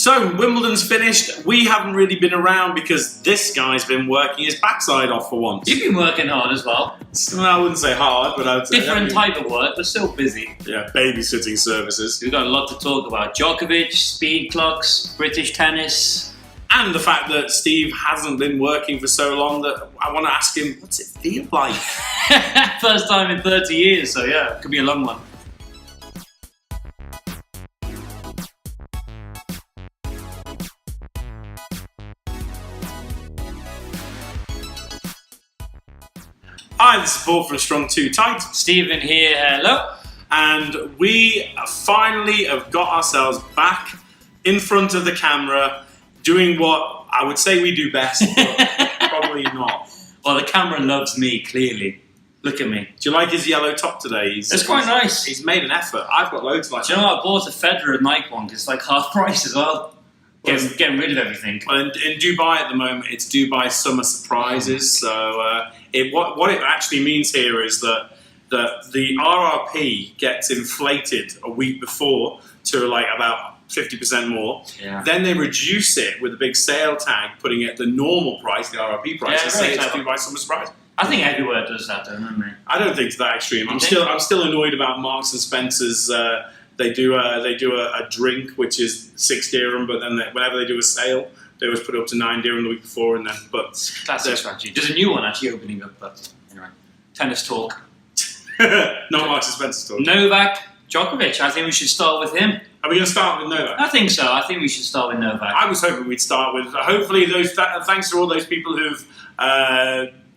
So, Wimbledon's finished. We haven't really been around because this guy's been working his backside off for once. You've been working hard as well. Well, I wouldn't say hard, but I would say... Different type of work, but still busy. Yeah, babysitting services. We've got a lot to talk about. Djokovic, speed clocks, British tennis. And the fact that Steve hasn't been working for so long that I want to ask him, what's it feel like? First time in 30 years, so yeah, it could be a long one. Hi, this is Paul from Strong Too Tight. Stephen here, hello. And we finally have got ourselves back in front of the camera doing what I would say we do best, but probably not. Well, the camera loves me, clearly. Look at me. Do you like his yellow top today? It's quite nice. He's made an effort. I've got loads like that. Do you know what? I bought a Federer Nike one because it's like half price as well. Getting rid of everything. Well, in Dubai at the moment, it's Dubai Summer Surprises. So what it actually means here is that the RRP gets inflated a week before to like about 50% more. Yeah. Then they reduce it with a big sale tag, putting it at the normal price, the RRP price, and say it's Dubai Summer Surprise. I think everywhere does that, don't they? I don't think it's that extreme. I'm still annoyed about Marks and Spencer's. They do a drink which is 6 dirham, but then whenever they do a sale, they always put it up to 9 dirham the week before, and then classic strategy. There's a new one actually opening up, but anyway, tennis talk. Not Marks and Spencer's talk. Novak Djokovic. I think we should start with him. Are we going to start with Novak? I think so. I think we should start with Novak. I was hoping we'd start with. Hopefully, thanks to all those people who've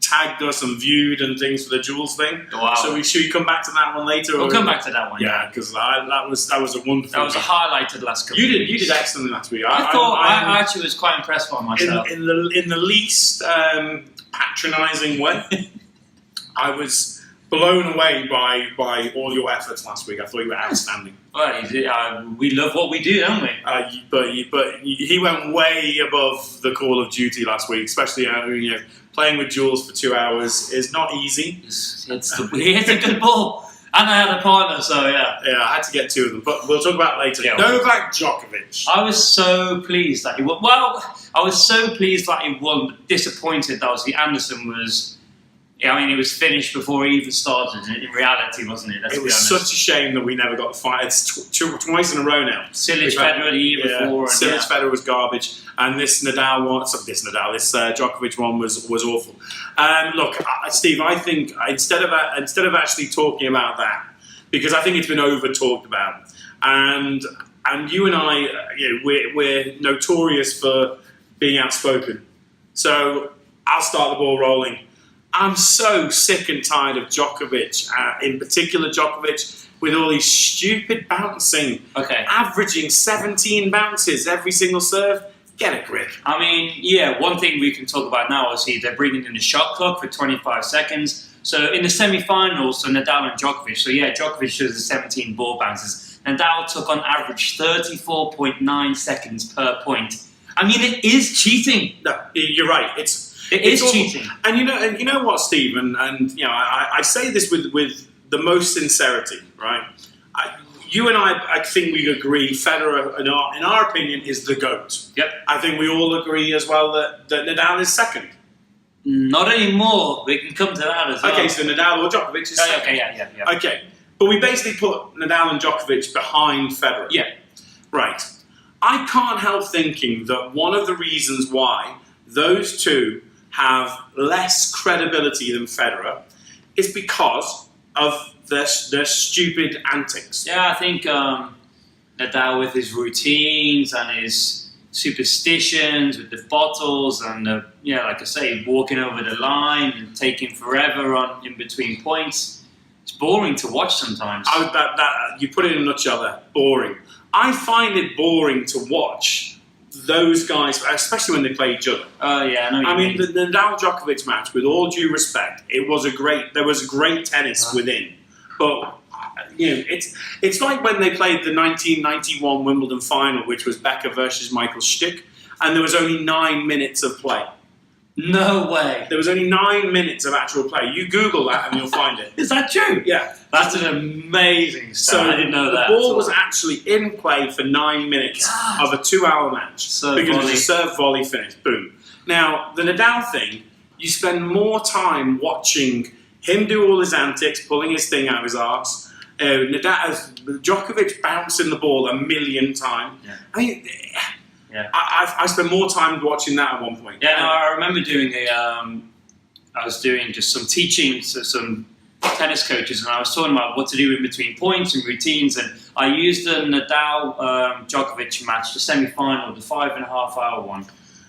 tagged us and viewed and things for the Jules thing. Wow. So should we come back to that one later? We'll come back to that one. Yeah, because that was a wonderful. That was a highlight of the last couple. You did excellent last week. I actually was quite impressed by myself. In the least patronising way. I was blown away by all your efforts last week. I thought you were outstanding. Well, we love what we do, don't we? But he went way above the Call of Duty last week, especially playing with Jules for 2 hours is not easy. He hit a good ball, and I had a partner, so yeah. Yeah, I had to get 2 of them, but we'll talk about it later. Yeah, Novak Djokovic. I was so pleased that he won. Well, I was so pleased that he won, but disappointed that obviously Anderson was. Yeah, I mean, it was finished before he even started. In reality, wasn't it? It was such a shame that we never got the fight. It's twice in a row now. Cilic Federer the year before. Cilic Federer was garbage, and this Djokovic one was awful. Look, Steve, I think instead of actually talking about that, because I think it's been over talked about, and you and I, we're notorious for being outspoken. So I'll start the ball rolling. I'm so sick and tired of Djokovic, in particular Djokovic, with all these stupid bouncing. Okay. Averaging 17 bounces every single serve. Get a grip. I mean, yeah, one thing we can talk about now, obviously, they're bringing in the shot clock for 25 seconds. So in the semi-finals, so Nadal and Djokovic, so yeah, Djokovic does the 17 ball bounces. Nadal took on average 34.9 seconds per point. I mean, it is cheating. No, you're right. It is cheating. And you know what, Steve, and I say this with the most sincerity, right? You and I think we agree Federer, in our opinion, is the GOAT. Yep. I think we all agree as well that Nadal is second. Not anymore. We can come to that as well. Okay, so Nadal or Djokovic is second. Okay, yeah. Okay, but we basically put Nadal and Djokovic behind Federer. Yeah. Right. I can't help thinking that one of the reasons why those two have less credibility than Federer is because of their stupid antics. Yeah, I think Nadal with his routines and his superstitions with the bottles and like I say, walking over the line and taking forever in between points. It's boring to watch sometimes. You put it in a nutshell there. Boring. I find it boring to watch those guys, especially when they play each other. Oh yeah, I mean, the Nadal Djokovic match, with all due respect, there was great tennis within, but it's like when they played the 1991 Wimbledon final, which was Becker versus Michael Stick, and there was only 9 minutes of play. No way. There was only 9 minutes of actual play. You Google that and you'll find it. Is that true? Yeah. That's an amazing stat. So I didn't know that. The ball was actually in play for 9 minutes of a 2-hour match. Because it was a serve volley finish. Boom. Now, the Nadal thing, you spend more time watching him do all his antics, pulling his thing out of his arse. Djokovic bouncing the ball 1,000,000 times. Yeah. I mean, yeah. I spent more time watching that at one point. Yeah, no, I remember doing I was doing just some teaching to some tennis coaches, and I was talking about what to do in between points and routines, and I used the Nadal Djokovic match, the semi-final, the 5.5 hour one.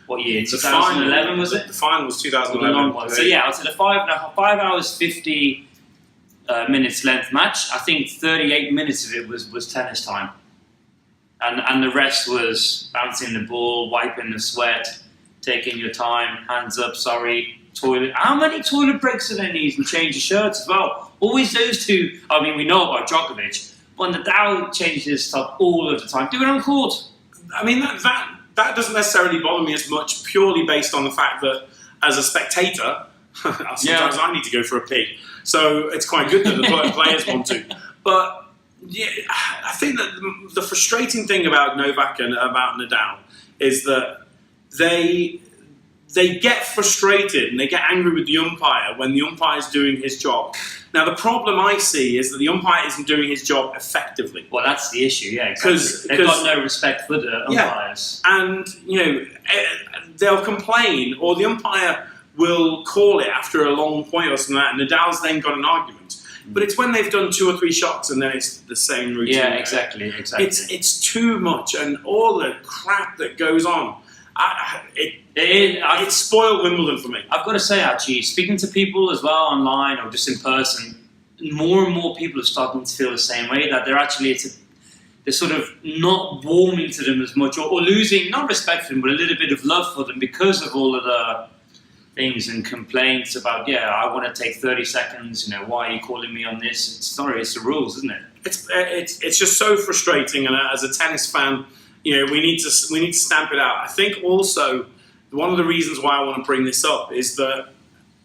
What year? 2011 was it? The final was 2011. The long one. So yeah, I said a 5 hours 50 minutes length match. I think 38 minutes of it was tennis time, and the rest was bouncing the ball, wiping the sweat, taking your time, hands up, sorry. Toilet. How many toilet breaks do they need and change the shirts as well? Always those two. I mean, we know about Djokovic, but Nadal changes his stuff all of the time. Do it on court. I mean, that doesn't necessarily bother me as much, purely based on the fact that as a spectator, sometimes I need to go for a pee. So it's quite good that the players want to. But yeah, I think that the frustrating thing about Novak and about Nadal is that they get frustrated and they get angry with the umpire when the umpire is doing his job. Now, the problem I see is that the umpire isn't doing his job effectively. Well, that's the issue, yeah, exactly. They've got no respect for the umpires. Yeah. And, they'll complain, or the umpire will call it after a long point or something like that, and Nadal's then got an argument. But it's when they've done 2 or 3 shots and then it's the same routine. Yeah, exactly. It's too much, and all the crap that goes on. It spoiled Wimbledon for me. I've got to say, actually, speaking to people as well online or just in person, more and more people are starting to feel the same way, that they're sort of not warming to them as much, or losing, not respect for them, but a little bit of love for them because of all of the things and complaints about, I want to take 30 seconds, why are you calling me on this? Sorry, it's the rules, isn't it? It's just so frustrating, and as a tennis fan, we need to stamp it out. I think also one of the reasons why I want to bring this up is that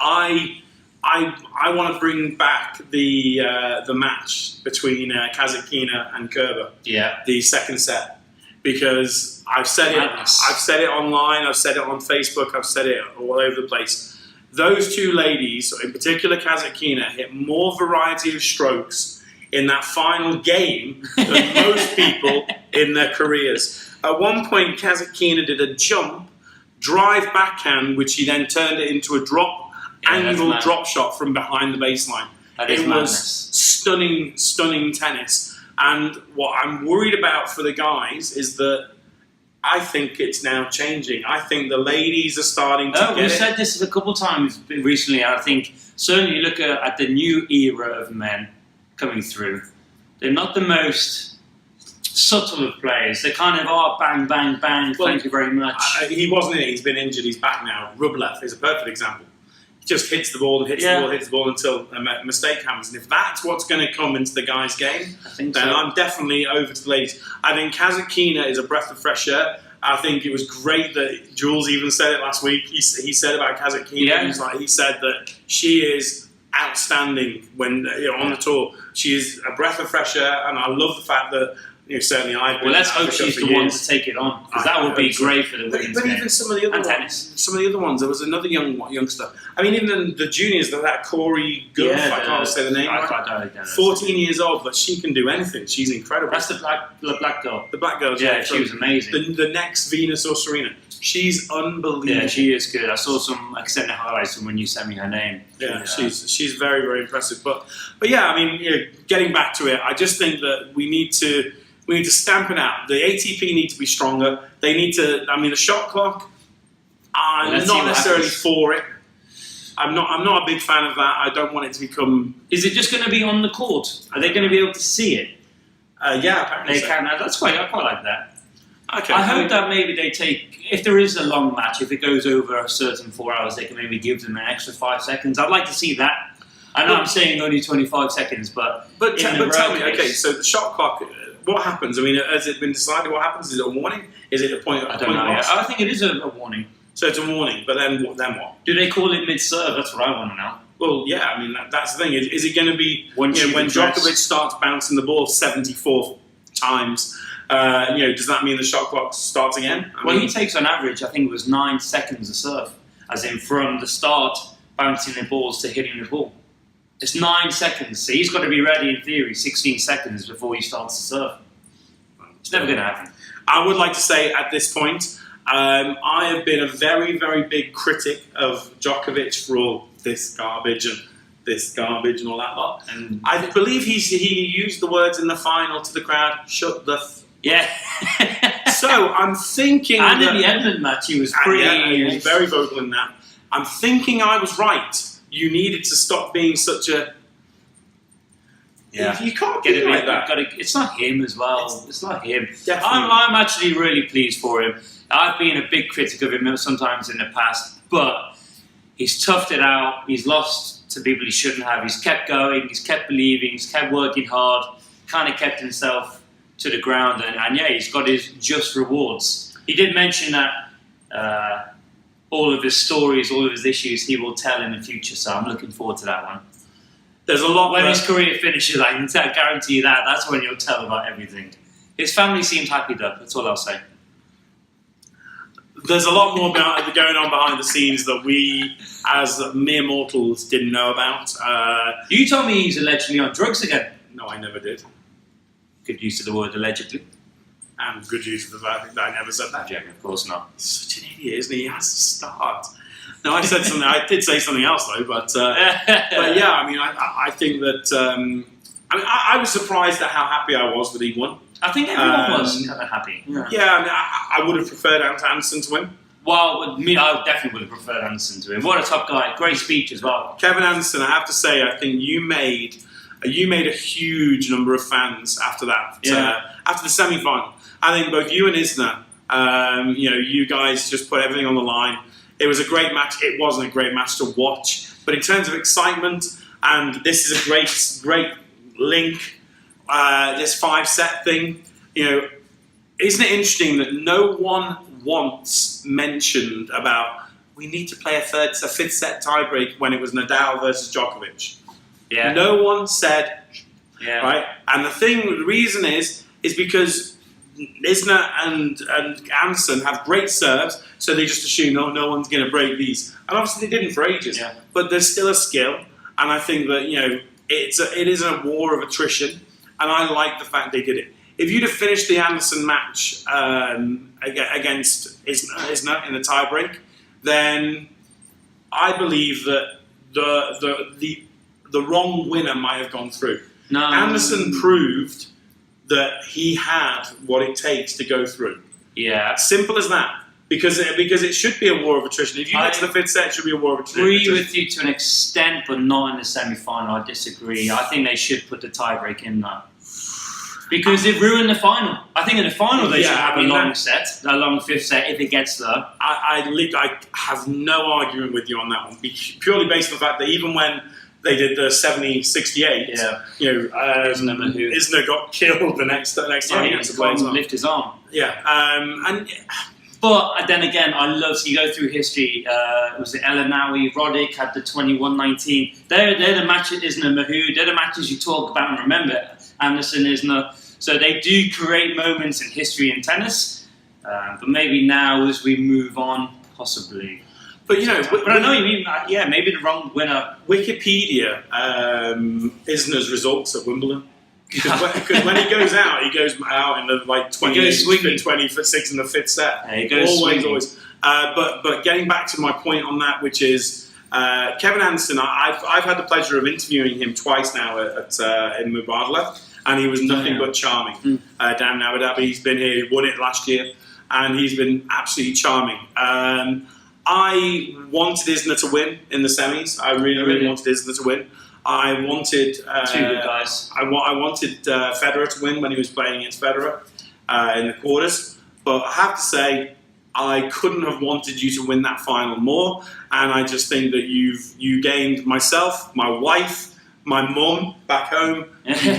I want to bring back the match between Kasatkina and Kerber. Yeah. The second set, because I've said it online, I've said it on Facebook, I've said it all over the place. Those two ladies, in particular Kasatkina, hit more variety of strokes in that final game than most people in their careers. At one point, Kasatkina did a jump, drive backhand, which he then turned it into a angled drop shot from behind the baseline. It was stunning tennis. And what I'm worried about for the guys is that I think it's now changing. I think the ladies are starting to get it. We've said this a couple of times recently. I think certainly look at the new era of men coming through. They're not the most subtle of players. They kind of are bang, bang, bang, thank you very much. He wasn't in it. He's been injured. He's back now. Rublev is a perfect example. He just hits the ball and hits the ball until a mistake happens. And if that's what's going to come into the guy's game, then I'm definitely over to the ladies. I think Kasatkina is a breath of fresh air. I think it was great that Jules even said it last week. He said about Kasatkina, he said that she is outstanding when on the tour. She is a breath of fresh air, and I love the fact that certainly I've been. Well, let's hope she's the one to take it on, because that would be great for the women's game. But even some of the other ones, there was another youngster. I mean, even the juniors, that Corey Guff, I can't say the name. I don't 14 years old, but she can do anything. She's incredible. That's the black girl. The black girl. Yeah, she was amazing. The next Venus or Serena. She's unbelievable. Yeah, she is good. I saw some extended highlights from when you sent me her name. Yeah, she's very, very impressive. But yeah, I mean, getting back to it, I just think that we need to stamp it out. The ATP need to be stronger. They need to. I mean, the shot clock. I'm not necessarily for it. I'm not a big fan of that. I don't want it to become. Is it just going to be on the court? Are they going to be able to see it? Yeah, apparently they can. I quite like that. Okay. I hope that maybe they take, if there is a long match, if it goes over a certain 4 hours, they can maybe give them an extra 5 seconds. I'd like to see that. I know I'm saying only 25 seconds, but tell me, okay, so the shot clock, what happens? I mean, has it been decided what happens? Is it a warning? Is it a point? I don't know. I think it is a warning. So it's a warning, but then what? Do they call it mid-serve? That's what I want to know. Well, yeah, I mean, that's the thing. Is it going to be, When Djokovic starts bouncing the ball 74 times, does that mean the shot clock starts again? He takes on average, I think it was 9 seconds a serve, as in from the start, bouncing the balls to hitting the ball. It's 9 seconds, so he's got to be ready in theory 16 seconds before he starts to serve. It's never going to happen. I would like to say at this point, I have been a very, very big critic of Djokovic for all this garbage and all that lot. And I believe he used the words in the final to the crowd, shut the... Yeah. So I'm thinking and in the Edmund match, he was pretty... he was very vocal in that. I'm thinking I was right. You needed to stop being such a... Yeah. You can't get it like that. It's not him as well. It's not him. Definitely. I'm actually really pleased for him. I've been a big critic of him sometimes in the past, but he's toughed it out. He's lost to people he shouldn't have. He's kept going. He's kept believing. He's kept working hard. Kind of kept himself to the ground, and yeah, he's got his just rewards. He did mention that all of his stories, all of his issues, he will tell in the future. So I'm looking forward to that one. There's a lot when his career finishes. I can guarantee you that. That's when he'll tell about everything. His family seemed happy though. That's all I'll say. There's a lot more going on behind the scenes that we, as mere mortals, didn't know about. You told me he's allegedly on drugs again. No, I never did. Good use of the word allegedly. And good use of the fact that I never said that. Yeah, of course not. He's such an idiot, isn't he? He has to start. No, I said something. I did say something else though, but yeah, I mean, I think that. I was surprised at how happy I was that he won. I think everyone was kind of happy. Yeah, I mean, I would have preferred Anderson to win. Well, me, I definitely would have preferred Anderson to win. What a top guy! Great speech as well. Kevin Anderson, I have to say, I think you made a huge number of fans after that. After the semi-final, I think both you and Isner, you guys just put everything on the line. It was a great match. It wasn't a great match to watch, but in terms of excitement, and this is a great link. This 5-set thing, isn't it interesting that no one once mentioned about we need to play a 5th set tiebreak when it was Nadal versus Djokovic? Yeah. No one said, yeah. Right? And the reason is because Isner and Anderson have great serves, so they just assume no one's going to break these. And obviously they didn't for ages. Yeah. But there's still a skill, and I think that it is a war of attrition, and I like the fact they did it. If you'd have finished the Anderson match against Isner in the tiebreak, then I believe that the wrong winner might have gone through. No. Anderson proved that he had what it takes to go through. Yeah. Simple as that. Because it should be a war of attrition. If you get to the 5th set, it should be a war of attrition. I agree with you to an extent, but not in the semi-final. I disagree. I think they should put the tiebreak in there. Because it ruined the final. I think in the final they should have a long 5th set if it gets there. I have no argument with you on that one. Purely based on the fact that even when they did the 70-68, Isner got killed the next time he had to play as well. Lift his arm. Yeah. But then again, I love, so you go through history, was it Elanawi, Roddick had the 21-19. They're the matches, Isner, Mahmoud, they're the matches you talk about and remember. Anderson, Isner. So they do create moments in history in tennis. But maybe now as we move on, possibly. But I know what you mean. Yeah, maybe the wrong winner. Wikipedia Isner's results at Wimbledon. Because when he goes out in the 26 in the 5th set. Yeah, he goes always. But getting back to my point on that, which is Kevin Anderson. I've had the pleasure of interviewing him twice now in Mubadala, and he was nothing but charming down in Abu Dhabi. He's been here, he won it last year, and he's been absolutely charming. I wanted Isner to win in the semis. I really wanted Isner to win. I wanted 2 good guys. I wanted Federer to win when he was playing against Federer in the quarters. But I have to say, I couldn't have wanted you to win that final more. And I just think that you gained myself, my wife, my mum back home.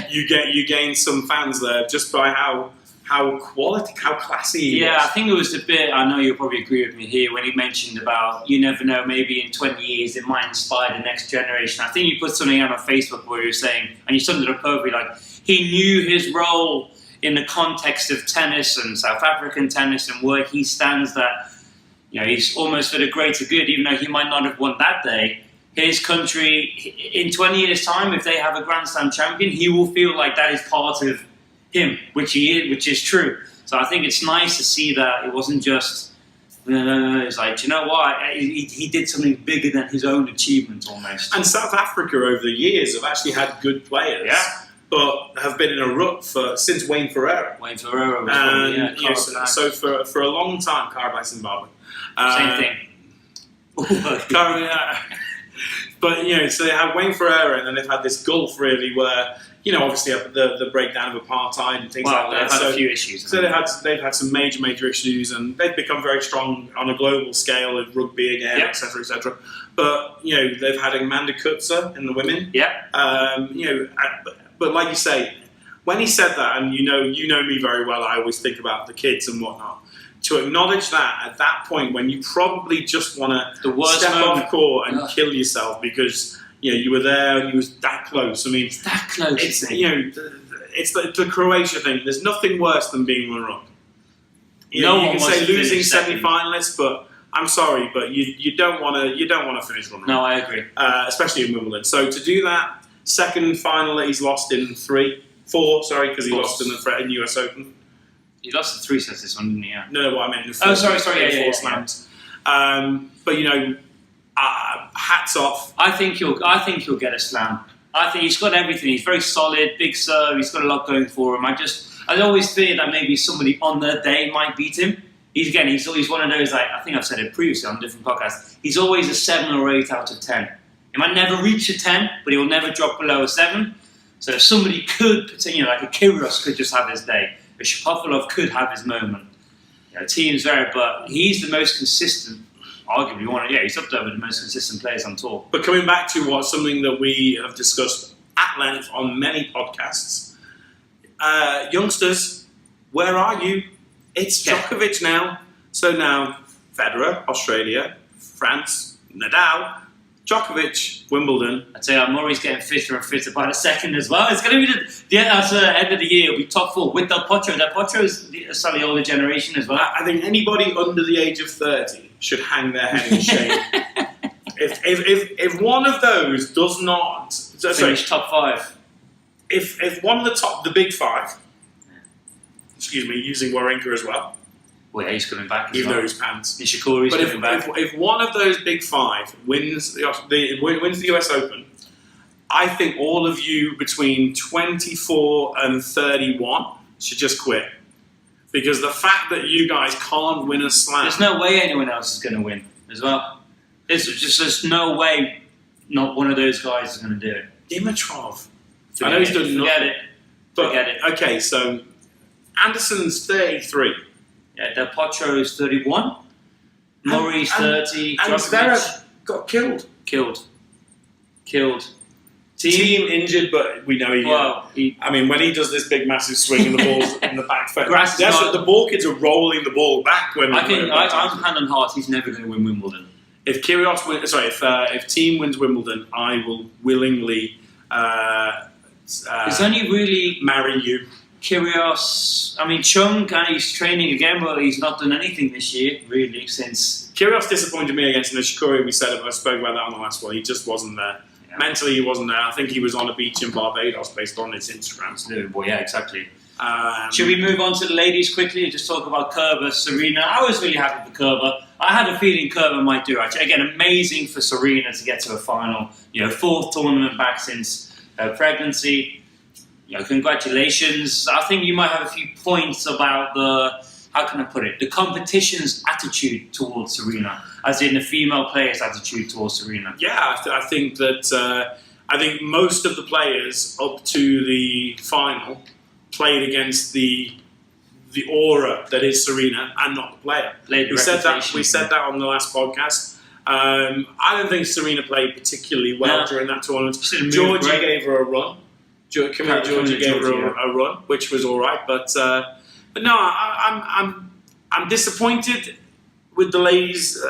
you gained some fans there just by how how classy he was. Yeah, I think it was a bit, I know you'll probably agree with me here, when he mentioned about, you never know, maybe in 20 years it might inspire the next generation. I think you put something out on Facebook where you were saying, and you summed it up perfectly, like, he knew his role in the context of tennis and South African tennis and where he stands, that, you know, he's almost for the greater good, even though he might not have won that day. His country, in 20 years' time, if they have a Grand Slam champion, he will feel like that is part of him, which is true. So I think it's nice to see that it wasn't just, it's like, you know what, he did something bigger than his own achievement almost. And South Africa over the years have actually had good players, but have been in a rut since Wayne Ferreira. Wayne Ferreira was and, so for a long time, Karabakh Zimbabwe. Same thing. But, you know, so they had Wayne Ferreira, and then they've had this gulf, really, where, you know, obviously the breakdown of apartheid and things like that. They've had a few issues. So they've had some major issues, and they've become very strong on a global scale of rugby again, etc., etc. But, you know, they've had Amanda Kutzer in the women. You know, but like you say, when he said that, and you know me very well, I always think about the kids and whatnot. To acknowledge that at that point when you probably just want to step off court and kill yourself because, you know, you were there and you was that close. I mean, it's that close. It's, you know, it's the Croatia thing. There's nothing worse than being runner-up. You can say losing semi-finalists, but I'm sorry, but you don't want to finish runner-up. No, I agree. Especially in Wimbledon. So to do that, second final he's lost in four, because he lost in the US Open. He lost in 3 sets this one, didn't he? Yeah. No, what I meant. Four slams. But, you know, hats off. I think he'll get a slam. I think he's got everything. He's very solid, big serve. He's got a lot going for him. I always fear that maybe somebody on their day might beat him. He's always one of those, like, I think I've said it previously on different podcasts. He's always a 7 or 8 out of 10. He might never reach a 10, but he will never drop below a 7. So if somebody could, like a Kyrgios could just have his day. A Shapovalov could have his moment. You know, team's there, but he's the most consistent. Arguably, he's up there with the most consistent players on tour. But coming back to something that we have discussed at length on many podcasts, youngsters, where are you? It's Djokovic now. So now Federer, Australia, France, Nadal, Djokovic, Wimbledon. I'd say Murray's getting fitter and fitter by the second as well. It's going to be at the end of the year. It'll be top 4 with Del Potro. Del Potro is a slightly older generation as well. I think anybody under the age of 30 should hang their head in shame. if one of those does not finish top 5, if one of the big 5, excuse me, using Wawrinka as well. Well, yeah, he's coming back as even well. though he's pants. Nishikori's coming back. If one of those big 5 wins the US Open, I think all of you between 24 and 31 should just quit. Because the fact that you guys can't win a slam... There's no way anyone else is going to win as well. There's no way not one of those guys is going to do it. Dimitrov. I know he's done nothing. Forget it. Okay, so Anderson's 33. Yeah, Del Potro is 31. Murray's 30. And Zverev got killed. Killed. Team injured, but we know he. I mean, when he does this big, massive swing and the ball's in the back fence, the ball kids are rolling the ball back. I'm hand on heart, he's never going to win Wimbledon. If if Team wins Wimbledon, I will willingly. It's only really marry you. Kyrgios, I mean, Chung, he's training again, but he's not done anything this year, really, since... Kyrgios disappointed me against Nishikori. I spoke about that on the last one. He just wasn't there. Yeah. Mentally, he wasn't there. I think he was on a beach in Barbados based on his Instagram. Well, yeah, exactly. Should we move on to the ladies quickly and just talk about Kerber, Serena? I was really happy for Kerber. I had a feeling Kerber might do it. Again, amazing for Serena to get to a final. 4th tournament back since her pregnancy. Congratulations. I think you might have a few points about the competition's attitude towards Serena, as in the female players' attitude towards Serena. Yeah, I think that I think most of the players up to the final played against the aura that is Serena and not the player. We said that on the last podcast. I don't think Serena played particularly well during that tournament. Georgia gave her a run. Georgia gave her a run, which was all right, but But no, I'm disappointed with the ladies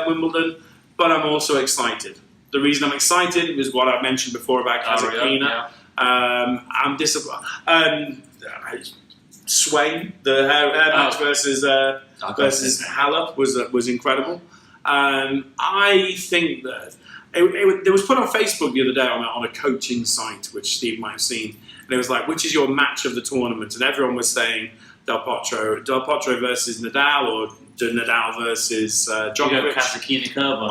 Wimbledon, but I'm also excited. The reason I'm excited was what I mentioned before about Kazakhina. I'm disappointed. Swain, the hair match versus Halep was incredible. I think that it was put on Facebook the other day on a coaching site, which Steve might have seen, and it was like, which is your match of the tournament? And everyone was saying Del Potro versus Nadal, or Nadal versus Djokovic. Kazakhina Kerber.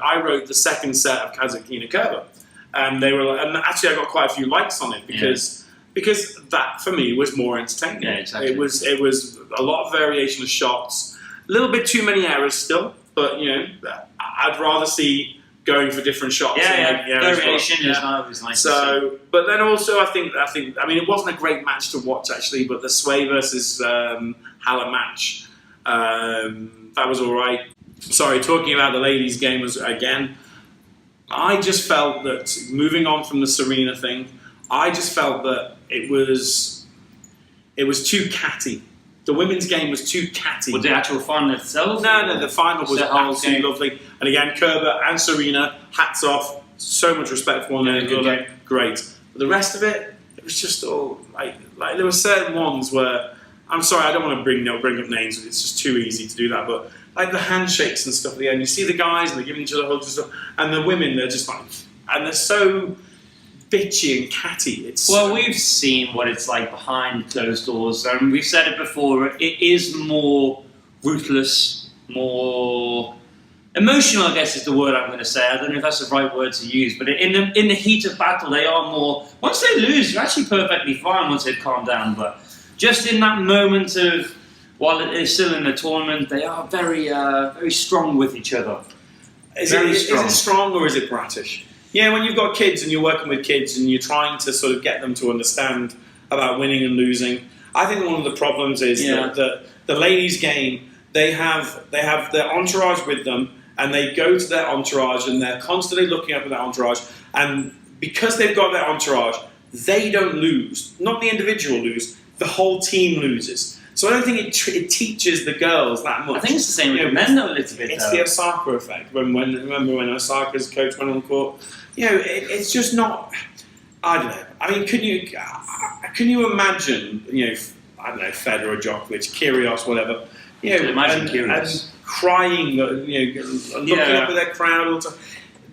I wrote the second set of Kazakhina Kerber, and they were, and actually I got quite a few likes on it because that for me was more entertaining. Yeah, exactly. It was a lot of variation of shots, a little bit too many errors still, but I'd rather see going for different shots. Variation is always nice. So, but then also I think it wasn't a great match to watch actually, but the Sway versus Halep match, that was all right. Sorry, talking about the ladies' game again. I just felt that moving on from the Serena thing, I just felt that it was too catty. The women's game was too catty. With the actual final itself? No, the final was absolutely lovely. And again, Kerber and Serena, hats off. So much respect for one another. Great. But the rest of it, it was just all like there were certain ones where, I'm sorry, I don't want to bring up names. It's just too easy to do that. But like the handshakes and stuff at the end, you see the guys and they're giving each other hugs and stuff, and the women, they're just like, and they're so bitchy and catty. Well, we've seen what it's like behind closed doors, and we've said it before. It is more ruthless, more emotional, I guess is the word I'm going to say. I don't know if that's the right word to use, but in the heat of battle, they are more. Once they lose, they're actually perfectly fine once they've calmed down. But just in that moment of, while it is still in the tournament, they are very, very strong with each other. Is it strong or is it bratish? Yeah, when you've got kids and you're working with kids and you're trying to sort of get them to understand about winning and losing, I think one of the problems is that the ladies' game, they have their entourage with them, and they go to their entourage and they're constantly looking up at their entourage, and because they've got their entourage, they don't lose. Not the individual lose, the whole team loses. So I don't think it teaches the girls that much. I think it's the same with men though, a little bit. It's the Osaka effect. Remember when Osaka's coach went on the court? It's just not. I don't know. I mean, can you imagine? I don't know, Federer, Djokovic, Kyrgios, whatever. Imagine Kyrgios and crying, looking up at their crowd all the time.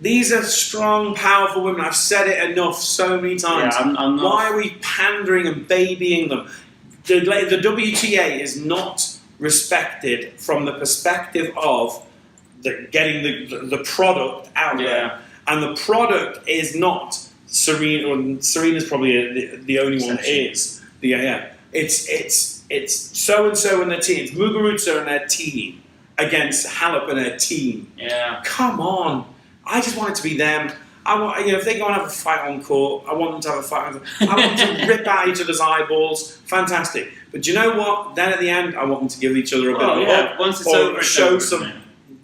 These are strong, powerful women. I've said it enough so many times. Yeah, I'm not. Why are we pandering and babying them? The WTA is not respected from the perspective of getting the product out there. And the product is not Serena, or Serena's probably the only one that is. It's so-and-so and their team. It's Muguruza and their team against Halep and their team. Yeah. Come on. I just want it to be them. I want, if they go and have a fight on court, I want them to have a fight. I want them to rip out each other's eyeballs. Fantastic. But do you know what? Then at the end, I want them to give each other a bit of love. Once it's or over, show some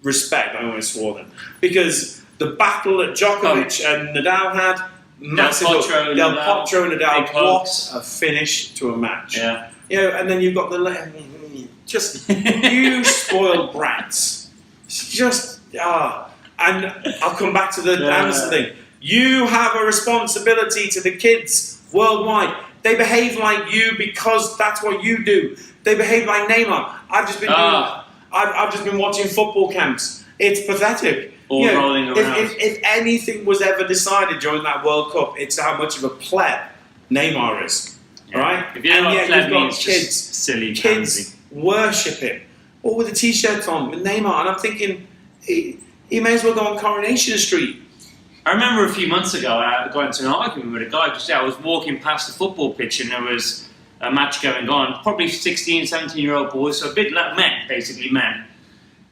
respect. I always swore then. Because the battle that Djokovic and Nadal had, massive. Del Potro and Nadal, what a finish to a match. Yeah. And then you've got just you spoiled brats. Just and I'll come back to the Anderson thing. You have a responsibility to the kids worldwide. They behave like you because that's what you do. They behave like Neymar. I've just been watching football camps. It's pathetic. Rolling around. If anything was ever decided during that World Cup, it's how much of a pleb Neymar is. Yeah. Right? If you know what pleb means, kids, just silly. Kids worship him. All with the t-shirts on with Neymar. And I'm thinking, he may as well go on Coronation Street. I remember a few months ago, I got into an argument with a guy. I was walking past the football pitch and there was a match going on. Probably 16, 17-year-old boys, so a bit like men, basically men.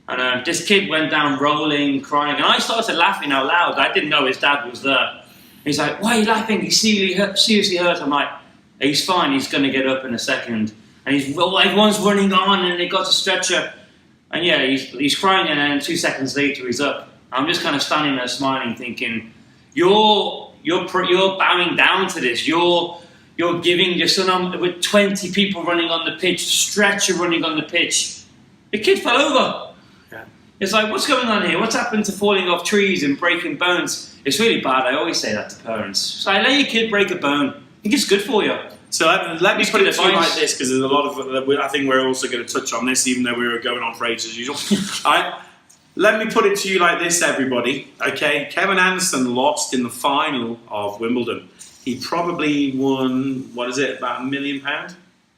And this kid went down rolling, crying, and I started laughing out loud. I didn't know his dad was there. He's like, "Why are you laughing? He's seriously hurt." I'm like, "He's fine. He's going to get up in a second." And everyone's running on, and they got to stretcher. And yeah, he's crying, and then 2 seconds later, he's up. I'm just kind of standing there smiling, thinking, "You're bowing down to this. You're you're giving your son on with 20 people running on the pitch, stretcher running on the pitch. The kid fell over. Yeah. It's like, what's going on here? What's happened to falling off trees and breaking bones? It's really bad. I always say that to parents. So I let your kid break a bone. I think it's good for you. So let me put it to you advice. like this, because there's a lot of. I think we're also going to touch on this, even though we were going on for ages as usual. All right. Let me put it to you like this, everybody. Okay, Kevin Anderson lost in the final of Wimbledon. He probably won, what is it, about £1 million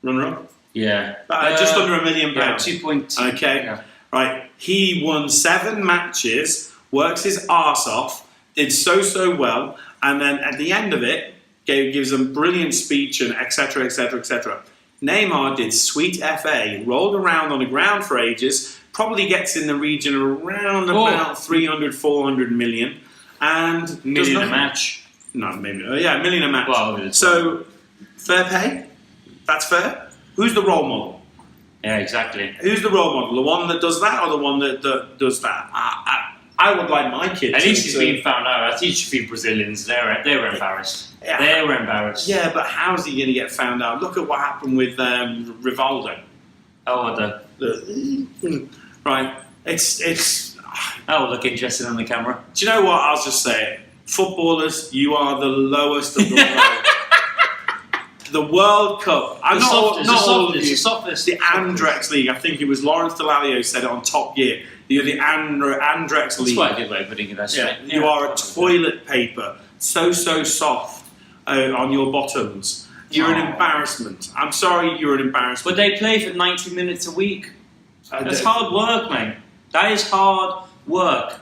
runner-up? Yeah. Just under £1 million. Yeah, 2.2. Okay, Yeah. right. He won 7 matches, works his arse off, did so well, and then at the end of it, gives a brilliant speech and etc., etc., etc. Neymar did sweet FA, rolled around on the ground for ages, probably gets in the region of around about 300, 400 million, and Million a match. No, maybe. Yeah, $1 million a match. Well, so, fair pay? That's fair? Who's the role model? Yeah, exactly. Who's the role model? The one that does that or the one that does that? I would like my kid At least he's been found out. I teach a few Brazilians. They were embarrassed. Yeah. They were embarrassed. Yeah, but how's he going to get found out? Look at what happened with Rivaldo. Oh, Right. It's. Oh, look interesting on the camera. Do you know what? I'll just say it. Footballers, you are the lowest of the low. The World Cup. I'm not all of you. The softest. The Andrex League. I think it was Lawrence Delalio said it on Top Gear. You're the Andrex League. That's quite a good way of putting it, actually. Yeah. You are a toilet paper. So soft on your bottoms. You're an embarrassment. I'm sorry, you're an embarrassment. But they play for 90 minutes a week. That's hard work, mate. That is hard work.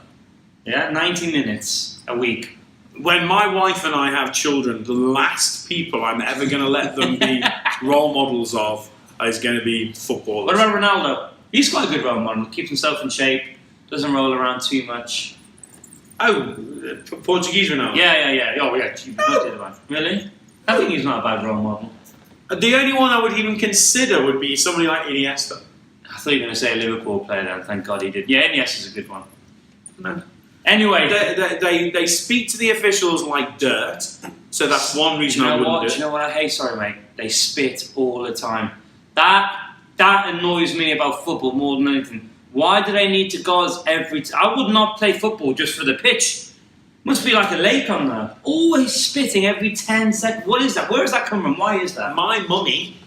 Yeah, 90 minutes a week. When my wife and I have children, the last people I'm ever going to let them be role models of is going to be footballers. What about Ronaldo? He's quite a good role model. Keeps himself in shape. Doesn't roll around too much. Oh, Portuguese Ronaldo? Yeah. Oh, yeah. You did one. Really? I think he's not a bad role model. The only one I would even consider would be somebody like Iniesta. I thought you were going to say a Liverpool player then. Thank God he did. Yeah, Iniesta's a good one. No. Anyway. They speak to the officials like dirt, so that's one reason I wouldn't do it. Do you know what I hate? Sorry, mate. They spit all the time. That annoys me about football more than anything. Why do they need to gauze every time? I would not play football just for the pitch. Must be like a lake on there. Always spitting every 10 seconds. What is that? Where does that come from? Why is that? My mummy,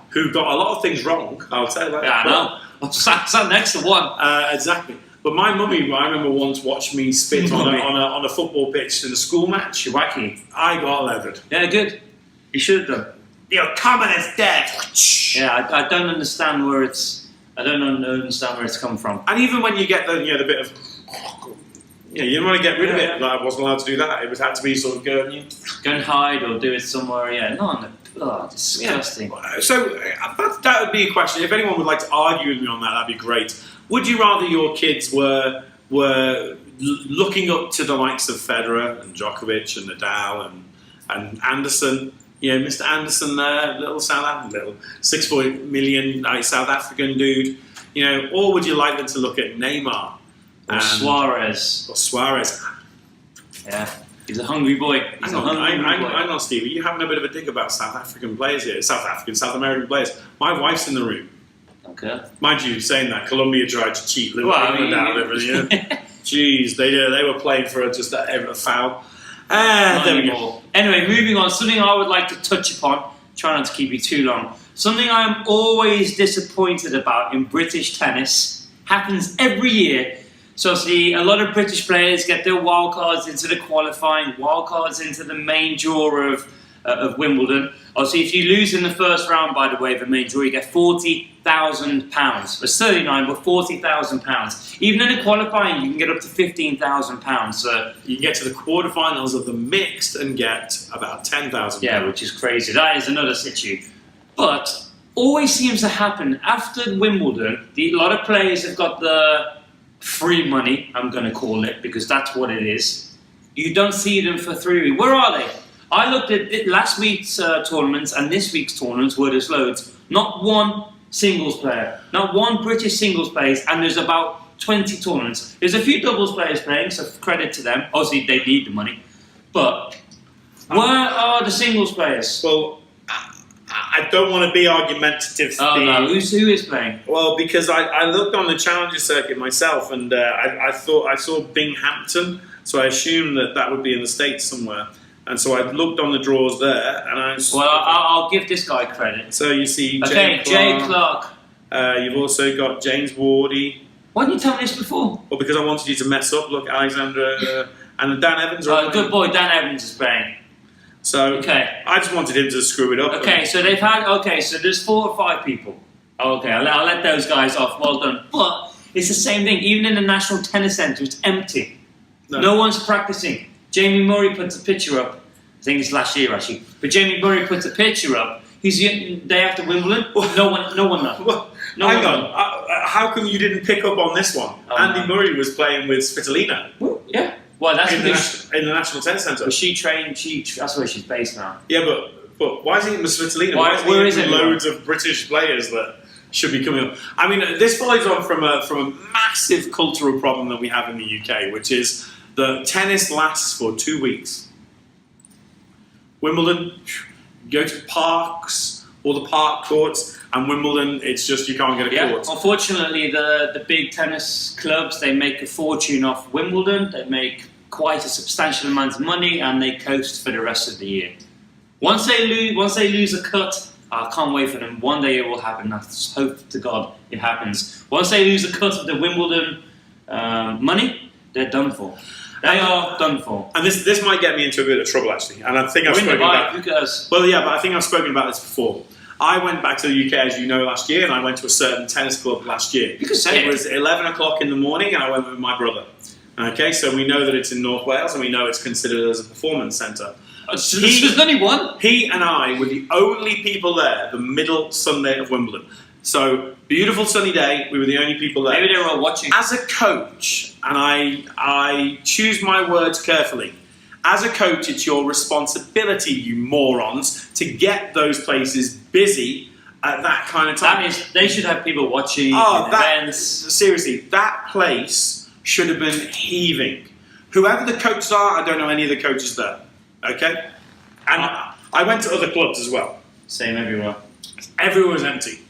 who got a lot of things wrong, I'll tell you that. Yeah, I know. I'm sat next to one. Exactly. But my mummy, I remember once watched me spit on a football pitch in a school match. Wacky. I got leathered. Yeah, good. You should have done. You're coming as dead. Yeah, I don't understand where it's. I don't understand where it's come from. And even when you get the bit of, you don't want to get rid of it. Like, I wasn't allowed to do that. It was had to be sort of go and hide or do it somewhere. Yeah, disgusting. Yeah. So that would be a question. If anyone would like to argue with me on that, that'd be great. Would you rather your kids were looking up to the likes of Federer and Djokovic and Nadal and Anderson? You know, Mr. Anderson there, little 6 million South African dude. You know, or would you like them to look at Neymar or Suarez? Or Suarez. Yeah, he's a hungry boy. Hang on, Steve. Are you having a bit of a dig about South African players here? South American players. My wife's in the room. Okay. Mind you, saying that, Colombia tried to cheat England out of everything. Jeez, they were playing for just a foul. There we go. Anyway, moving on. Something I would like to touch upon. Try not to keep you too long. Something I'm always disappointed about in British tennis happens every year. So see, a lot of British players get their wildcards into the qualifying, wildcards into the main draw of Wimbledon. Obviously, if you lose in the first round, by the way, of the main draw, you get £40,000. It's 39, but £40,000. Even in the qualifying, you can get up to £15,000. So you can get to the quarterfinals of the mixed and get about £10,000. Yeah, which is crazy. That is another situ. But always seems to happen after Wimbledon. A lot of players have got the free money, I'm going to call it, because that's what it is. You don't see them for 3 weeks. Where are they? I looked at last week's tournaments and this week's tournaments where there's loads. Not one singles player. Not one British singles player. And there's about 20 tournaments. There's a few doubles players playing, so credit to them. Obviously, they need the money. But Where are the singles players? Well, I don't want to be argumentative. Oh no, who is playing? Well, because I looked on the Challenger circuit myself, and I thought I saw Binghamton, so I assumed that would be in the States somewhere. And so I looked on the draws there, and I'll give this guy credit. So you see, Jay Clark. You've also got James Wardy. Why didn't you tell me this before? Well, because I wanted you to mess up. Look, Alexandra and Dan Evans. Good boy, Dan Evans is playing. So I just wanted him to screw it up. Okay, so they've had. Okay, so there's 4 or 5 people. Okay, I'll let those guys off. Well done. But it's the same thing. Even in the National Tennis Centre, it's empty. No one's practicing. Jamie Murray puts a picture up. I think it's last year actually. But Jamie Murray puts a picture up. He's the day after Wimbledon. No one knows. Well, hang on. How come you didn't pick up on this one? Andy Murray was playing with Svitolina. Well, yeah. Well, that's in the National Tennis Centre. But she trained. That's where she's based now. Yeah, but why is he with Svitolina? Where is it? Loads of British players that should be coming up. I mean, this follows on from a massive cultural problem that we have in the UK, which is that tennis lasts for 2 weeks. Wimbledon, go to parks, all the park courts, and Wimbledon, it's just you can't get a court. Unfortunately, the big tennis clubs, they make a fortune off Wimbledon. They make quite a substantial amount of money, and they coast for the rest of the year. Once they lose a cut, I can't wait for them. One day it will happen. I hope to God it happens. Once they lose a cut of the Wimbledon money, they're done for. They are done for. And this might get me into a bit of trouble, actually. And I think I've spoken about it. Well, yeah, but I think I've spoken about this before. I went back to the UK, as you know, last year, and I went to a certain tennis club last year. You could say it was 11 o'clock in the morning, and I went with my brother. Okay, so we know that it's in North Wales, and we know it's considered as a performance centre. There's only one. He and I were the only people there the middle Sunday of Wimbledon. So, beautiful sunny day, we were the only people there. Maybe they were all watching. As a coach, and I choose my words carefully, as a coach, it's your responsibility, you morons, to get those places busy at that kind of time. They should have people watching events. Seriously, that place should have been heaving. Whoever the coaches are, I don't know any of the coaches there. Okay? And I went to other clubs as well. Same everywhere. Everywhere was empty.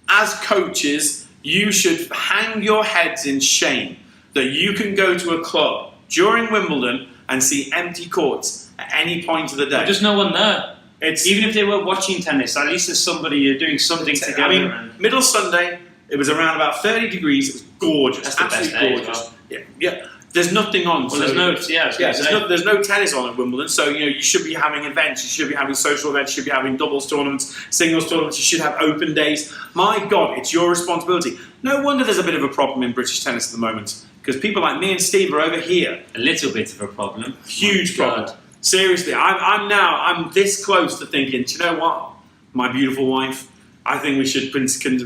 As coaches, you should hang your heads in shame that you can go to a club during Wimbledon and see empty courts at any point of the day. There's no one there. Even if they were watching tennis, at least there's somebody you're doing something together. I mean, middle Sunday, it was around about 30 degrees. It was gorgeous. That's absolutely gorgeous. Well. Yeah. There's nothing on. Well, there's no tennis on at Wimbledon, so you should be having events, you should be having social events, you should be having doubles tournaments, singles tournaments, you should have open days. My God, it's your responsibility. No wonder there's a bit of a problem in British tennis at the moment, because people like me and Steve are over here. A little bit of a problem. Huge problem. Seriously, I'm this close to thinking, do you know what, my beautiful wife, I think we should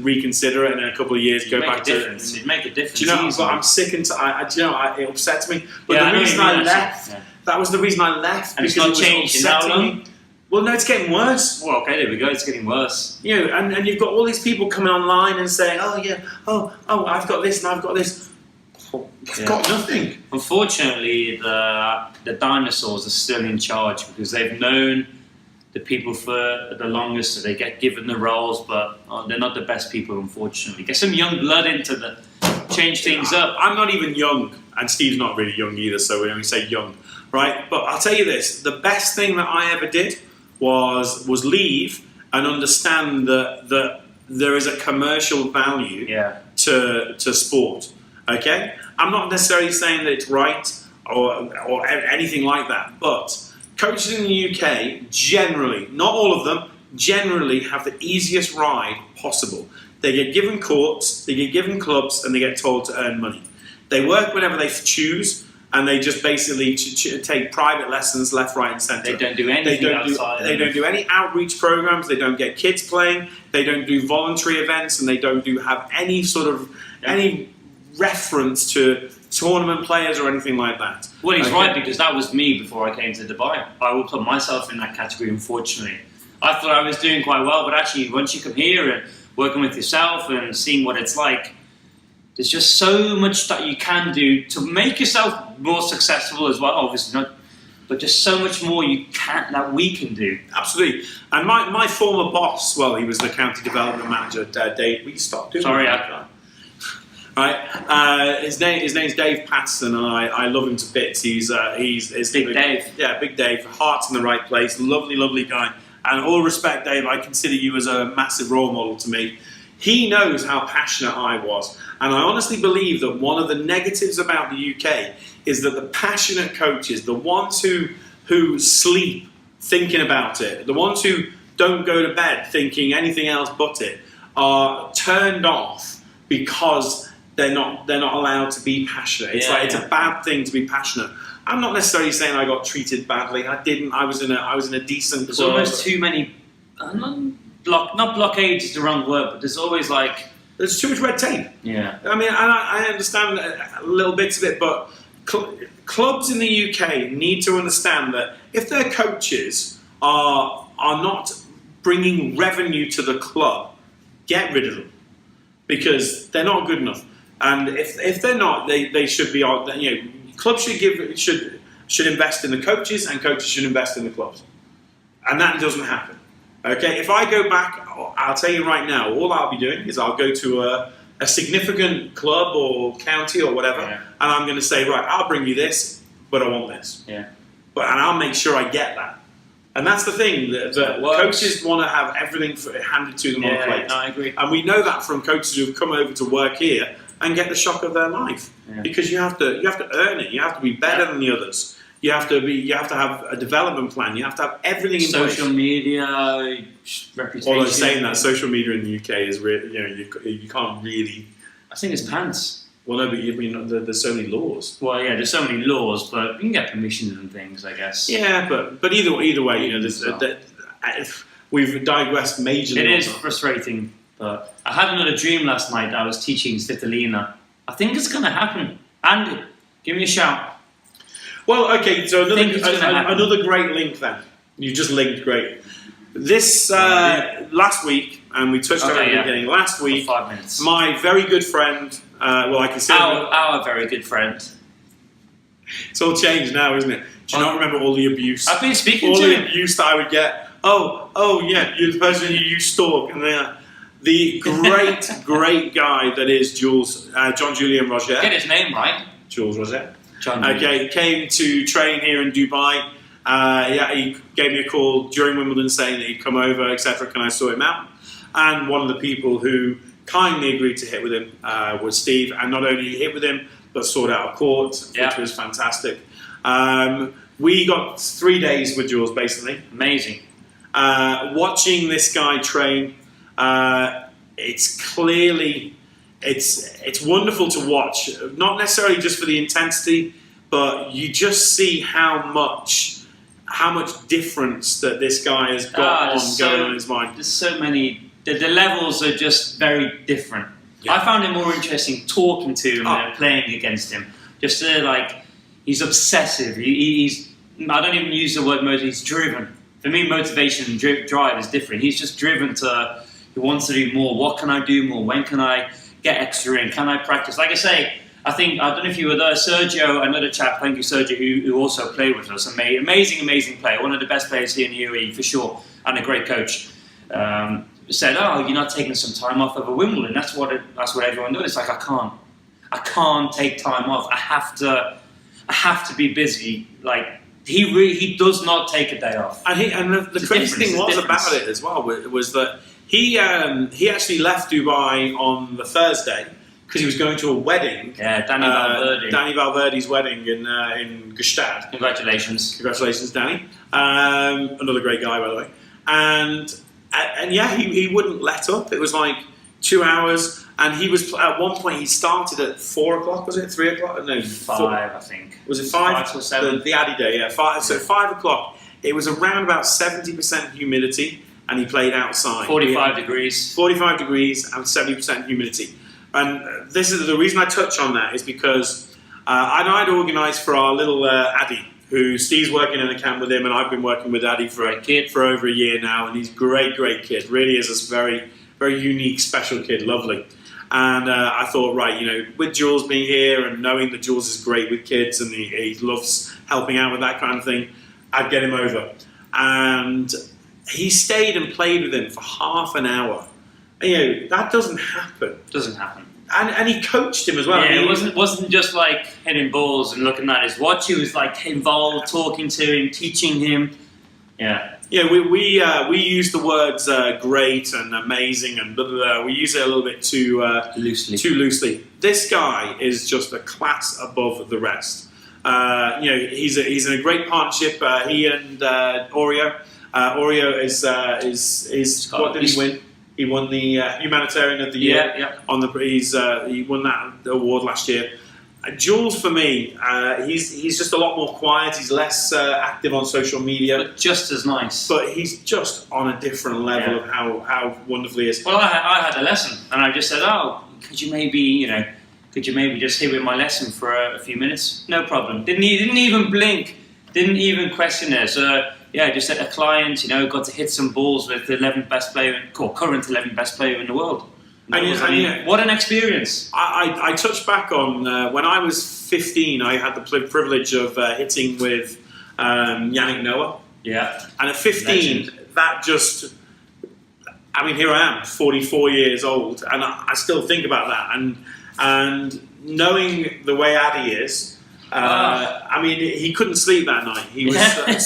reconsider it, and in a couple of years go back to it. It'd make a difference. Do you know? But I'm sick and it upsets me. But the reason I left, that was the reason I left. And it's not changed in how long? Well, no, it's getting worse. Well, okay, there we go. It's getting worse. And you've got all these people coming online and saying, I've got this and I've got this. I've got nothing. Unfortunately, the dinosaurs are still in charge because they've known the people for the longest, so they get given the roles, but they're not the best people, unfortunately. Get some young blood into change things up. I'm not even young, and Steve's not really young either, so we only say young, right? But I'll tell you this, the best thing that I ever did was leave and understand that there is a commercial value to sport, okay? I'm not necessarily saying that it's right or anything like that, but coaches in the UK generally, not all of them, generally have the easiest ride possible. They get given courts, they get given clubs, and they get told to earn money. They work whenever they choose, and they just basically take private lessons left, right, and centre. They don't do anything outside. They don't do any outreach programs. They don't get kids playing. They don't do voluntary events, and they don't have any sort of any reference to tournament players or anything like that. Well, he's right, because that was me before I came to Dubai. I will put myself in that category, unfortunately. I thought I was doing quite well, but actually, once you come here and working with yourself and seeing what it's like, there's just so much that you can do to make yourself more successful as well. Obviously, not but just so much more that we can do. Absolutely. And my former boss, well, he was the county development manager, Dave. Will you stop doing Sorry, that? Right. His name's Dave Patterson, and I love him to bits. He's Big Dave. Yeah, Big Dave. Heart's in the right place. Lovely, lovely guy. And all respect, Dave, I consider you as a massive role model to me. He knows how passionate I was. And I honestly believe that one of the negatives about the UK is that the passionate coaches, the ones who sleep thinking about it, the ones who don't go to bed thinking anything else but it, are turned off because they're not allowed to be passionate. It's it's a bad thing to be passionate. I'm not necessarily saying I got treated badly. I didn't. I was in a decent. There's almost too many. Not blockades is the wrong word, but there's always like there's too much red tape. Yeah. I mean, I understand little bits of it, but clubs in the UK need to understand that if their coaches are not bringing revenue to the club, get rid of them because they're not good enough. And if they're not, they should be. Clubs should invest in the coaches, and coaches should invest in the clubs, and that doesn't happen. Okay, if I go back, I'll tell you right now, all I'll be doing is I'll go to a significant club or county or whatever, and I'm going to say, right, I'll bring you this, but I want this. Yeah. And I'll make sure I get that. And that's the thing, that coaches want to have everything handed to them on a plate. No, I agree. And we know that from coaches who've come over to work here and get the shock of their life. Yeah. Because you have to earn it. You have to be better than the others. You have to have a development plan. You have to have everything in place. Social media, reputation. Although saying that, social media in the UK is really, you can't really. I think it's pants. Well, no, but there's so many laws. Well, yeah, there's so many laws, but you can get permissions and things, I guess. Yeah, but either way, we've digressed majorly. It is frustrating, but I had another dream last night. I was teaching Svitolina. I think it's going to happen. Andy, give me a shout. Well, okay, so another great link then. You just linked great. This last week, and we touched on it at the beginning, last week, for 5 minutes. My very good friend, I consider our very good friend. It's all changed now, isn't it? Do you not remember all the abuse? I've been speaking to him. All the abuse that I would get. Oh, yeah, you're the person who you stalk. And the great guy that is John Julian Roger. Get his name right. Jules Roger. Okay, came to train here in Dubai. He gave me a call during Wimbledon saying that he'd come over, etc. Can I sort him out? And one of the people who kindly agreed to hit with him was Steve. And not only hit with him, but sorted out a court, which was fantastic. We got 3 days with Jules, basically. Amazing. Watching this guy train, it's clearly... It's wonderful to watch, not necessarily just for the intensity, but you just see how much difference that this guy has got going on in his mind. There's so many. The levels are just very different. Yeah. I found it more interesting talking to him than playing against him. Just he's obsessive. He's I don't even use the word motivation. He's driven. For me, motivation and drive is different. He's just driven to. He wants to do more. What can I do more? When can I get extra in? Can I practice? Like I say, I don't know if you were there, Sergio, another chap, thank you Sergio, who also played with us, amazing player, one of the best players here in the UAE for sure, and a great coach, said, you're not taking some time off over Wimbledon, that's what everyone does. It's like, I can't take time off, I have to be busy, like, he does not take a day off. And the crazy thing was about it as well, was that he actually left Dubai on the Thursday because he was going to a wedding. Yeah, Danny Valverde's wedding in Gstaad. Congratulations, Danny. Another great guy, by the way. And he wouldn't let up. It was like 2 hours, and he was at one point. He started at 4 o'clock. Was it 3 o'clock? No, 5. I think. Was it 5? 5 till 7. The Addy day. Yeah, 5. So 5 o'clock. It was around about 70% humidity. And he played outside. 45 degrees. 45 degrees and 70% humidity. And this is the reason I touch on that is because I'd organised for our little Addy, who Steve's working in a camp with him, and I've been working with Addy for over a year now, and he's a great kid. Really is a very, very unique, special kid, lovely. And I thought, right, with Jules being here and knowing that Jules is great with kids and he loves helping out with that kind of thing, I'd get him over. And he stayed and played with him for half an hour. And, that doesn't happen. Doesn't happen. And he coached him as well. Yeah, it wasn't just like hitting balls and looking at his watch. He was like involved, talking to him, teaching him. Yeah. Yeah, we use the words great and amazing and blah, blah, blah. We use it a little bit too loosely. This guy is just a class above the rest. He's in a great partnership. He and Oreo. Oreo is what did he win? He won the Humanitarian of the Year. Yeah. He won that award last year. Jules, for me, he's just a lot more quiet. He's less active on social media, but just as nice. But he's just on a different level of how wonderful he is. Well, I had a lesson, and I just said, "Oh, could you maybe just hit with my lesson for a few minutes?" No problem. Didn't even blink. Didn't even question it. So. Yeah, just a client, got to hit some balls with the current 11th best player in the world. What an experience! I touched back on when I was 15. I had the privilege of hitting with Yannick Noah. Yeah, and at 15, legend. That just. Here I am, 44 years old, and I still think about that. And knowing the way Addy is. He couldn't sleep that night. He was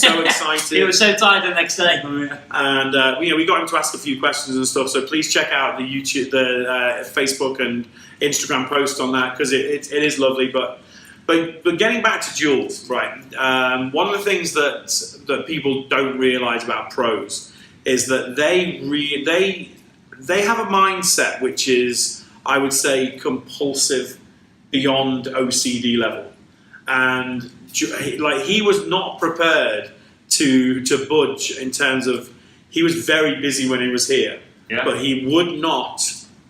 so excited. He was so tired the next day. And we got him to ask a few questions and stuff. So please check out the YouTube, the Facebook and Instagram post on that because it is lovely. But getting back to Jules, right? One of the things that people don't realise about pros is that they have a mindset which is, I would say, compulsive beyond OCD level. And he was not prepared to budge in terms of he was very busy when he was here, but he would not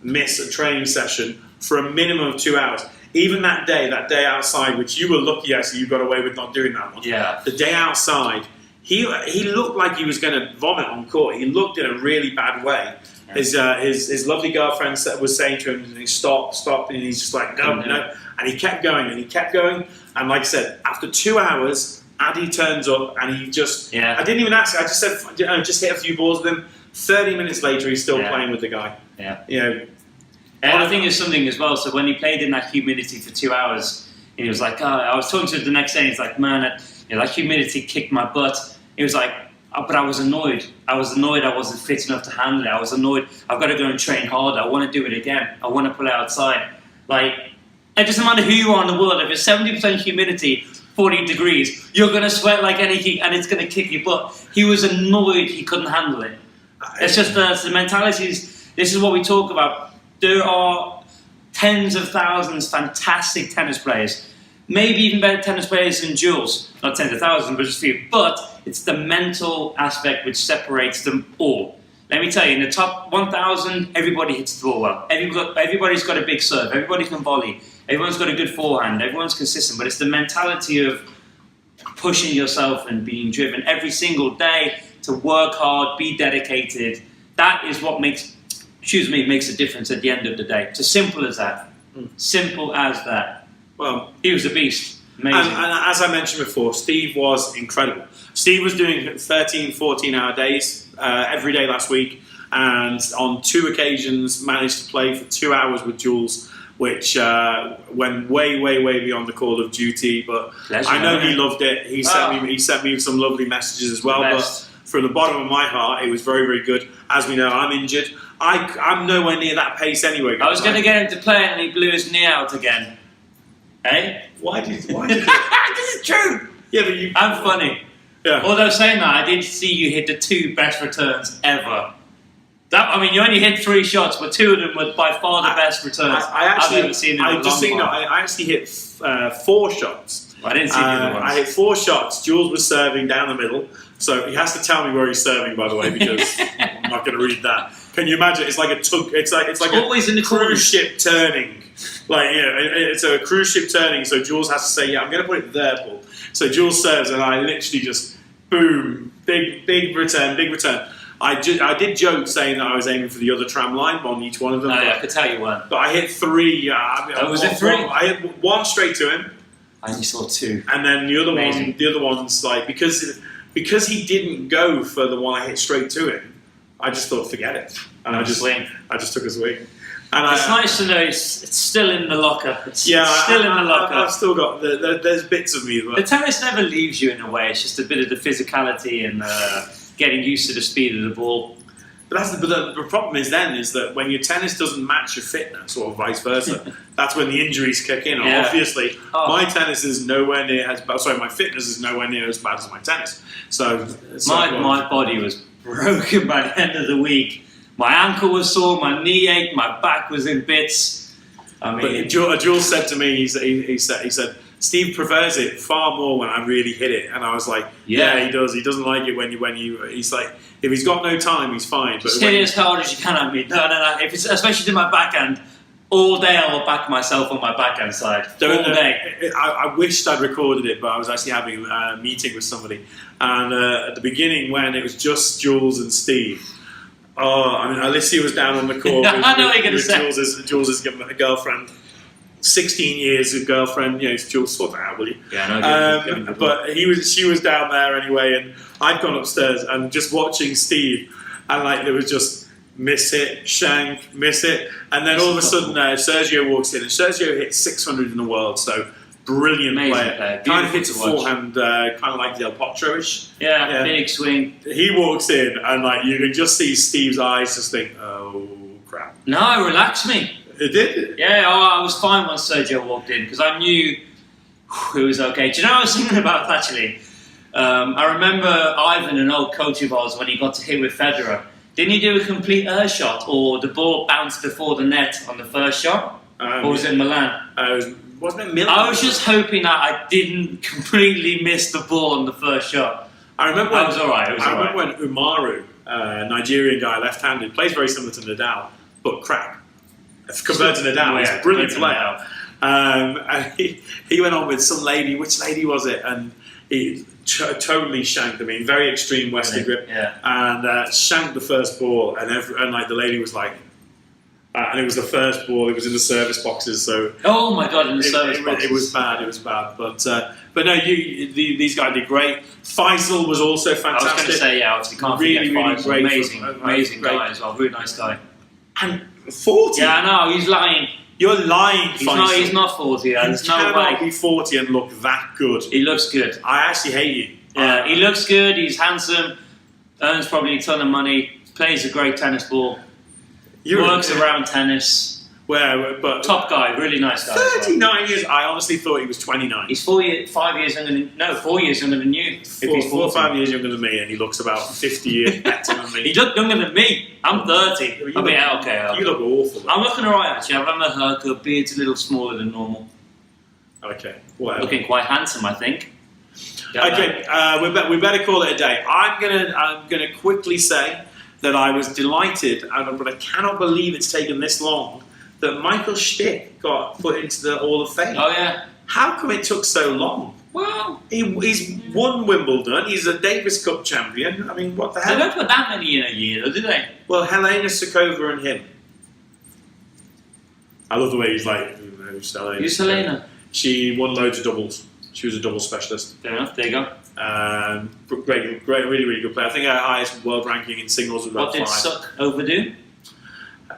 miss a training session for a minimum of 2 hours. Even that day outside, which you were lucky actually you got away with not doing that one. Yeah. The day outside, he looked like he was going to vomit on court. He looked in a really bad way. His lovely girlfriend was saying to him, "Stop," and he's just like, no. And he kept going, and like I said, after 2 hours, Addy turns up, and he just, I didn't even ask, I just said, just hit a few balls with him. 30 minutes later, he's still playing with the guy. Yeah. And I think it's something as well, so when he played in that humidity for 2 hours, he was like, I was talking to him the next day, and he's like, man, that humidity kicked my butt. He was like, but I was annoyed. I wasn't fit enough to handle it. I was annoyed. I've got to go and train harder. I want to do it again. I want to play outside. It doesn't matter who you are in the world. If it's 70% humidity, 40 degrees, you're going to sweat like anything and it's going to kick your butt. He was annoyed he couldn't handle it. It's just the mentalities. This is what we talk about. There are tens of thousands fantastic tennis players. Maybe even better tennis players than Jules. Not tens of thousands, but just a few. But it's the mental aspect which separates them all. Let me tell you, in the top 1,000, everybody hits the ball well. Everybody's got a big serve. Everybody can volley. Everyone's got a good forehand. Everyone's consistent. But it's the mentality of pushing yourself and being driven every single day to work hard, be dedicated. That is what makes a difference at the end of the day. It's as simple as that. Simple as that. Well, he was a beast. Amazing. And as I mentioned before, Steve was incredible. Steve was doing 13, 14-hour days every day last week, and on 2 occasions managed to play for 2 hours with Jules, which went way, way, way beyond the call of duty. But pleasure, I know he loved it. He sent me some lovely messages as well. But from the bottom of my heart, it was very, very good. As we know, I'm injured. I'm nowhere near that pace anyway. I was going to get him to play, and he blew his knee out again. Hey? Why did This is true. Yeah, but I'm funny. Yeah. Although saying that, I did see you hit the 2 best returns ever. You only hit 3 shots, but 2 of them were by far the best returns I've ever seen in a long time. I actually hit 4 shots. Well, I didn't see the other ones. I hit 4 shots. Jules was serving down the middle, so he has to tell me where he's serving, by the way, because I'm not going to read that. Can you imagine? It's like a tug. It's like always in the cruise ship turning. It's a cruise ship turning. So Jules has to say, I'm going to put it there, Paul. So Jules serves, and I literally just boom, big return. I did joke saying that I was aiming for the other tram line on each one of them. I could tell you weren't. But I hit 3. Was it 3? I hit 1 straight to him. I only saw 2. And then the other one's like, because because he didn't go for the one I hit straight to him, I just thought, forget it. And I just took a swing. And it's nice to know it's still in the locker. It's still in the locker. I've still got, there's bits of me. But the tennis never leaves you in a way. It's just a bit of the physicality and getting used to the speed of the ball. But the problem is that when your tennis doesn't match your fitness, or vice versa, that's when the injuries kick in. Yeah. Obviously, my tennis is nowhere near my fitness is nowhere near as bad as my tennis. So my body was broken by the end of the week. My ankle was sore, my knee ached, my back was in bits. I mean, but Jules said to me, he said, Steve prefers it far more when I really hit it, and I was like, yeah, he does. He doesn't like it when you. He's like, if he's got no time, he's fine. But just hit it as hard as you can at me. No. If it's especially to my backhand, all day I will back myself on my backhand side. All day. I wished I'd recorded it, but I was actually having a meeting with somebody, and at the beginning when it was just Jules and Steve. Oh, I mean, Alicia was down on the court. I know what you're going to say. Jules' girlfriend, 16 years of girlfriend. You know, Jules, sort that out, will you? Yeah, I know. But she was down there anyway, and I'd gone upstairs and just watching Steve, and like there was just miss it, shank, miss it, and then all of a sudden Sergio walks in, and Sergio hits 600 in the world, so. Brilliant player. Kind of hits a forehand, kind of like Del Potro-ish. Yeah, big swing. He walks in and like you can just see Steve's eyes just think, oh crap. No, it relaxed me. It did? Yeah, I was fine when Sergio walked in because I knew it was okay. Do you know what I was thinking about actually? I remember Ivan, an old coach of ours, when he got to hit with Federer. Didn't he do a complete air shot or the ball bounced before the net on the first shot? Or was it Milan? Wasn't it Milan? I was just hoping that I didn't completely miss the ball on the first shot. I remember when, was all right. I remember when Umaru, Nigerian guy, left-handed, plays very similar to Nadal, but crap. Compared to Nadal, he's a brilliant player. And he went on with some lady. Which lady was it? And he totally shanked. I mean, very extreme Western grip, and shanked the first ball. And like the lady was like. And it was the first ball. It was in the service boxes, so. Oh my god! In the service boxes. It was bad. It was bad. But no, these guys did great. Faisal was also fantastic. I was going to say obviously can't forget Faisal. Amazing guy as well. Really nice guy. And 40. Yeah, I know. He's lying. You're lying, Faisal. He's not 40. There's no way. You cannot be 40 and look that good. He looks good. I actually hate you. Yeah, he looks good. He's handsome. Earns probably a ton of money. Plays a great tennis ball. Works around tennis. But top guy, really nice guy. 39 years. I honestly thought he was 29. He's 4 years younger than you. If he's 4 or 5 years younger than me, and he looks about 50 years better than me. He looks younger than me. I'm 30. You look awful. I'm looking alright actually. I've had my haircut. Beard's a little smaller than normal. Okay, whatever. Looking quite handsome, I think. Okay, we better call it a day. I'm gonna quickly say that I was delighted, but I cannot believe it's taken this long, that Michael Stick got put into the Hall of Fame. Oh, yeah. How come it took so long? Well, he's won Wimbledon, he's a Davis Cup champion. I mean, what the hell? They don't put that many in a year, though, do they? Well, Helena Sukova and him. I love the way he's like, who's Helena? Who's Helena? She won loads of doubles. She was a doubles specialist. Fair enough, there you go. Great, really, really good player. I think her highest world ranking in singles was about 5. What did Suk overdo?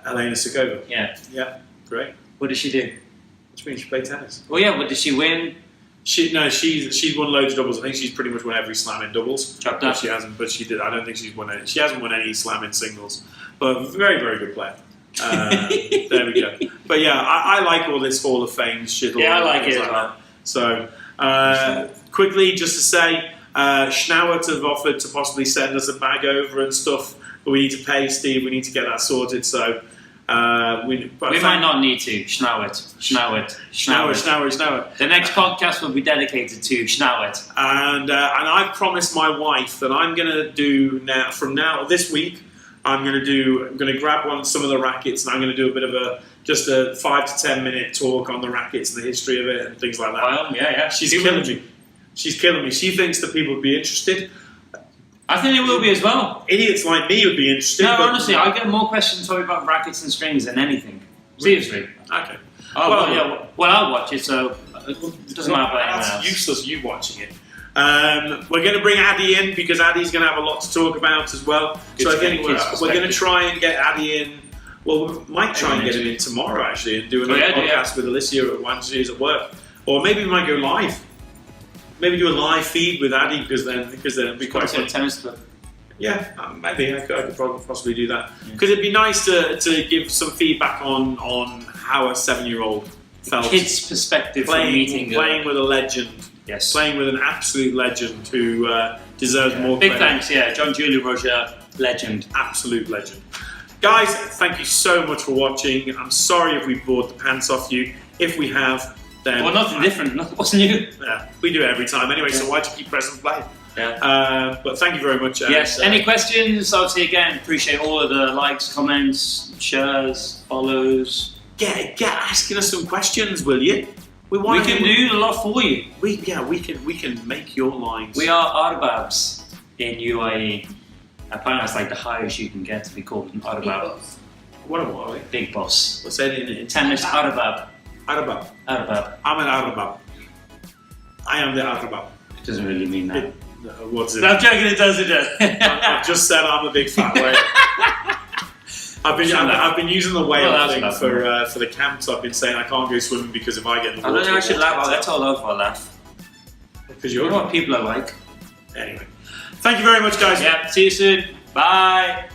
Helena Sukova. Yeah, great. What did she do? What do you mean? She played tennis. Well, yeah. What did she win? She's won loads of doubles. I think she's pretty much won every slam in doubles. Chopped but up. She hasn't. But she did. I don't think she's won any. She hasn't won any slam in singles. But very, very good player. There we go. But yeah, I like all this Hall of Fame shit. Yeah, I like it as well. So quickly, just to say. Schnaut have offered to possibly send us a bag over and stuff, but we need to pay Steve. We need to get that sorted. So we might not need to. Schnaut. The next podcast will be dedicated to Schnaut. And I've promised my wife that I'm going to do this week. I'm going to grab some of the rackets, and I'm going to do a bit of just a 5 to 10 minute talk on the rackets and the history of it and things like that. Well, yeah. She's killing me. She's killing me. She thinks that people would be interested. I think they will be as well. Idiots like me would be interested. No, honestly, I get more questions talking about rackets and strings than anything. Seriously. Okay. Well, I'll watch it, so it doesn't matter about anyone else. That's useless, you watching it. We're going to bring Addy in because Addy's going to have a lot to talk about as well. So I think we're going to try and get Addy in. Well, we might try and get him in tomorrow actually and do another podcast with Alicia when she's at work. Or maybe we might go live. Maybe do a live feed with Addy because then it'd be quite fun. Tennis club. Yeah, maybe I could possibly do that because it'd be nice to give some feedback on how a 7-year-old felt. Kids' perspective playing with a legend. Yes, playing with an absolute legend who deserves more big credit. Thanks, John Julie Roger, legend, absolute legend. Guys, thank you so much for watching. I'm sorry if we bored the pants off you. If we have, then nothing different. What's new? Yeah, we do it every time anyway. So why do you keep pressing play? Yeah. But thank you very much. Yes. Any questions? Obviously, again, appreciate all of the likes, comments, shares, follows. Get asking us some questions, will you? We can do a lot for you. We can make your lives. We are arbabs in UAE. Apparently, that's like the highest you can get to be called an arbab. What are we? Big boss. What's that in tennis? Arbab. Arbab. Arbab. I'm an arbab. I am the arbab. It doesn't really mean that. What's it? No, I'm joking. It does. I've just said I'm a big fat whale. I've been using the whale thing for the camps. I've been saying I can't go swimming because if I get in the water, I don't know. I should laugh. That's all over. I laugh. Because you know what people are like. Anyway, thank you very much, guys. Yeah. See you soon. Bye.